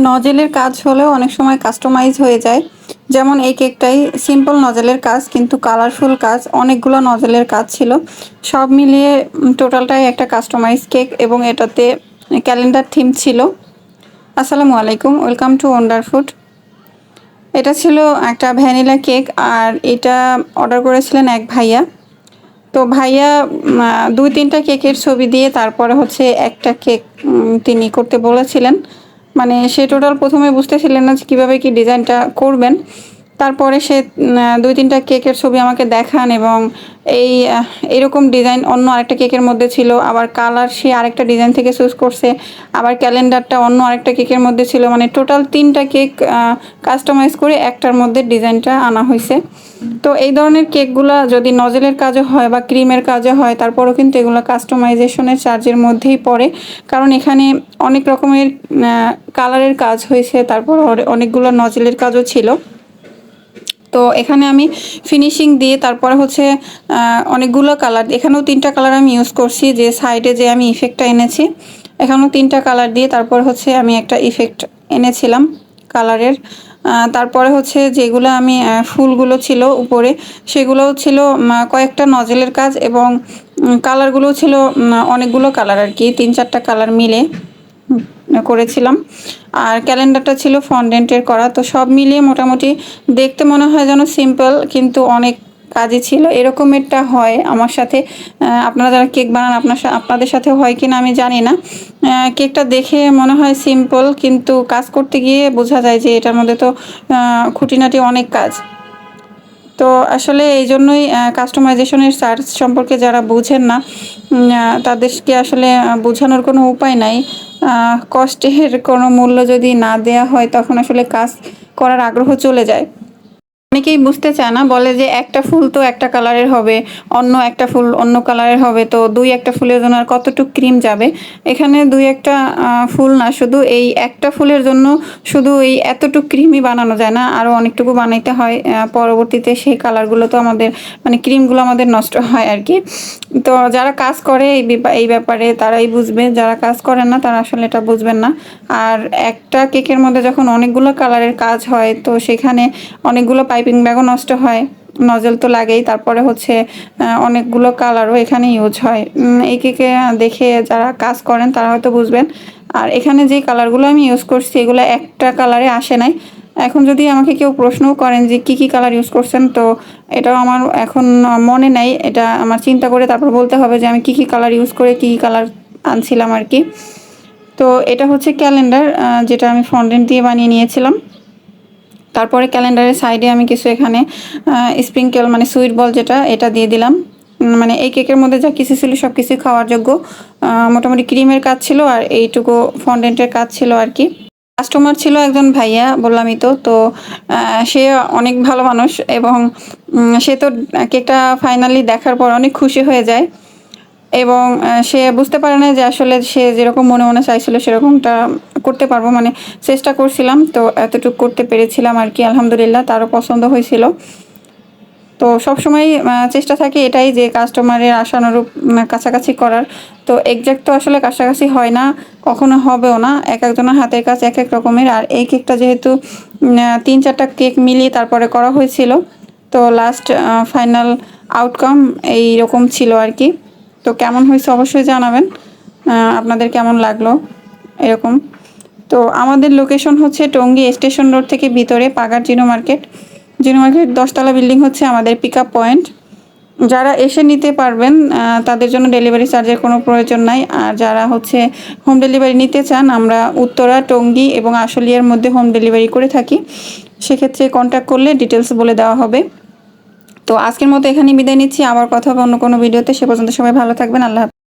নজেলের কাজ হলেও অনেক সময় কাস্টমাইজ হয়ে যায়। যেমন এই কেকটাই সিম্পল নজেলের কাজ, কিন্তু কালারফুল কাজ, অনেকগুলো নজেলের কাজ ছিল। সব মিলিয়ে টোটালটাই একটা কাস্টমাইজ কেক এবং এটাতে ক্যালেন্ডার থিম ছিল। আসসালামু আলাইকুম, ওয়েলকাম টু ওয়ান্ডার ফুড। এটা ছিল একটা ভ্যানিলা কেক, আর এটা অর্ডার করেছিলেন এক ভাইয়া। তো ভাইয়া 2-3টা কেকের ছবি দিয়ে তারপরে হচ্ছে একটা কেক তিনি করতে বলেছিলেন। মানে সে টোটাল প্রথমে বুঝতেছিলেন না যে কীভাবে কি ডিজাইনটা করবেন। তারপরে সে 2-3টা কেকের ছবি আমাকে দেখান, এবং এইরকম ডিজাইন অন্য আরেকটা কেকের মধ্যে ছিল, আবার কালার সে আরেকটা ডিজাইন থেকে চুজ করছে, আবার ক্যালেন্ডারটা অন্য আরেকটা কেকের মধ্যে ছিল। মানে টোটাল 3টা কেক কাস্টমাইজ করে একটার মধ্যে ডিজাইনটা আনা হয়েছে। তো এই ধরনের কেকগুলো যদি নজেলের কাজে হয় বা ক্রিমের কাজে হয়, তারপরেও কিন্তু এগুলো কাস্টমাইজেশনের চার্জের মধ্যেই পড়ে, কারণ এখানে অনেক রকমের কালারের কাজ হয়েছে, তারপর অনেকগুলো নজেলের কাজও ছিল। তো এখানে আমি ফিনিশিং দিয়ে তারপরে হচ্ছে অনেকগুলো কালার, এখানেও 3টা কালার আমি ইউজ করছি, যে সাইডে যে আমি ইফেক্টটা এনেছি এখানেও 3টা কালার দিয়ে তারপর হচ্ছে আমি একটা ইফেক্ট এনেছিলাম কালারের। তারপরে হচ্ছে যেগুলো আমি ফুলগুলো ছিল উপরে, সেগুলোও ছিল কয়েকটা নজেলের কাজ, এবং কালারগুলোও ছিল অনেকগুলো কালার আর কি, 3-4টা কালার মিলে করেছিলাম। আর ক্যালেন্ডারটা ছিল ফন্ডেন্টের করা। তো সব মিলিয়ে মোটামুটি দেখতে মনে হয় যেন সিম্পল, কিন্তু অনেক কাজই ছিল। এরকমেরটা হয় আমার সাথে, আপনারা যারা কেক বানান আপনাদের সাথেও হয় কিনা আমি জানি না। কেকটা দেখে মনে হয় সিম্পল, কিন্তু কাজ করতে গিয়ে বোঝা যায় যে এটার মধ্যে তো খুঁটিনাটি অনেক কাজ। তো আসলে এই জন্যই কাস্টমাইজেশনের চার্জ সম্পর্কে যারা বুঝেন না, তাদেরকে আসলে বোঝানোর কোনো উপায় নাই। কষ্টের কোনো মূল্য যদি না দেয়া হয়, তখন আসলে কাজ করার আগ্রহ চলে যায়। অনেকেই বুঝতে চায় না, বলে যে একটা ফুল তো একটা কালারের হবে, অন্য একটা ফুল অন্য কালারের হবে, তো 2-1টা ফুলের জন্য আর কতটুকু ক্রিম যাবে। এখানে 2-1টা ফুল না, শুধু এই একটা ফুলের জন্য শুধু এই এতটুকু ক্রিমই বানানো যায় না, আরও অনেকটুকু বানাইতে হয়। পরবর্তীতে সেই কালারগুলো তো আমাদের মানে ক্রিমগুলো আমাদের নষ্ট হয় আর কি। তো যারা কাজ করে এই ব্যাপারে তারাই বুঝবে, যারা কাজ করেন না তারা আসলে এটা বুঝবেন না। আর একটা কেকের মধ্যে যখন অনেকগুলো কালারের কাজ হয়, তো সেখানে অনেকগুলো পাইপিং ব্যাগও নষ্ট হয়, নজল তো লাগেই, তারপরে হচ্ছে অনেকগুলো কালারও এখানে ইউজ হয়। এই কেকে দেখে যারা কাজ করেন তারা হয়তো বুঝবেন। আর এখানে যে কালারগুলো আমি ইউজ করছি এগুলো একটা কালারে আসে নাই। এখন যদি আমাকে কেউ প্রশ্নও করেন যে কী কালার ইউজ করছেন, তো এটাও আমার এখন মনে নেই, এটা আমার চিন্তা করে তারপর বলতে হবে যে আমি কী কালার ইউজ করে কী কালার আনছিলাম আর কি। তো এটা হচ্ছে ক্যালেন্ডার, যেটা আমি ফন্ডেন্ট দিয়ে বানিয়ে নিয়েছিলাম। তারপরে ক্যালেন্ডারের সাইডে আমি কিছু এখানে স্প্রিঙ্কেল মানে সুইট বল যেটা, এটা দিয়ে দিলাম। মানে এই কেকের মধ্যে যা কিছু ছিল সব কিছুই খাওয়ার যোগ্য। মোটামুটি ক্রিমের কাজ ছিল আর এইটুকু ফন্ডেন্টের কাজ ছিল আর কি। কাস্টমার ছিল একজন ভাইয়া, বললামই তো। তো সে অনেক ভালো মানুষ, এবং সে তো কেকটা ফাইনালি দেখার পর অনেক খুশি হয়ে যায়, এবং সে বুঝতে পারে না যে আসলে সে যেরকম মনে মনে চাইছিল সেরকমটা করতে পারবো। মানে চেষ্টা করছিলাম, তো এতটুকু করতে পেরেছিলাম আর কি। আলহামদুলিল্লাহ, তারও পছন্দ হয়েছিল। তো সবসময় চেষ্টা থাকে এটাই যে কাস্টমারের আশানুরূপ কাছাকাছি করার। তো এক্স্যাক্ট তো আসলে কাছাকাছি হয় না, কখনো হবেও না, এক একজনের হাতের কাজ এক এক রকমের। আর এই কেকটা যেহেতু 3-4টা কেক মিলিয়ে তারপরে করা হয়েছিল, তো লাস্ট ফাইনাল আউটকাম এই রকম ছিল আর কি। তো কেমন হয়েছে অবশ্যই জানাবেন, আপনাদের কেমন লাগলো এরকম। তো আমাদের লোকেশন হচ্ছে টঙ্গী স্টেশন রোড থেকে ভিতরে পাগার জিনো মার্কেট। জিনো মার্কেট 10তলা বিল্ডিং হচ্ছে আমাদের পিক আপ পয়েন্ট। যারা এসে নিতে পারবেন তাদের জন্য ডেলিভারি চার্জের কোনো প্রয়োজন নাই। আর যারা হচ্ছে হোম ডেলিভারি নিতে চান, আমরা উত্তরা, টঙ্গী এবং আশুলিয়ার মধ্যে হোম ডেলিভারি করে থাকি। সেক্ষেত্রে কন্ট্যাক্ট করলে ডিটেলস বলে দেওয়া হবে। তো আজকের মতো এখানেই বিদায় নিচ্ছি, আবার কথা হবে অন্য কোনো ভিডিওতে। সে পর্যন্ত সবাই ভালো থাকবেন। আল্লাহ হাফেজ।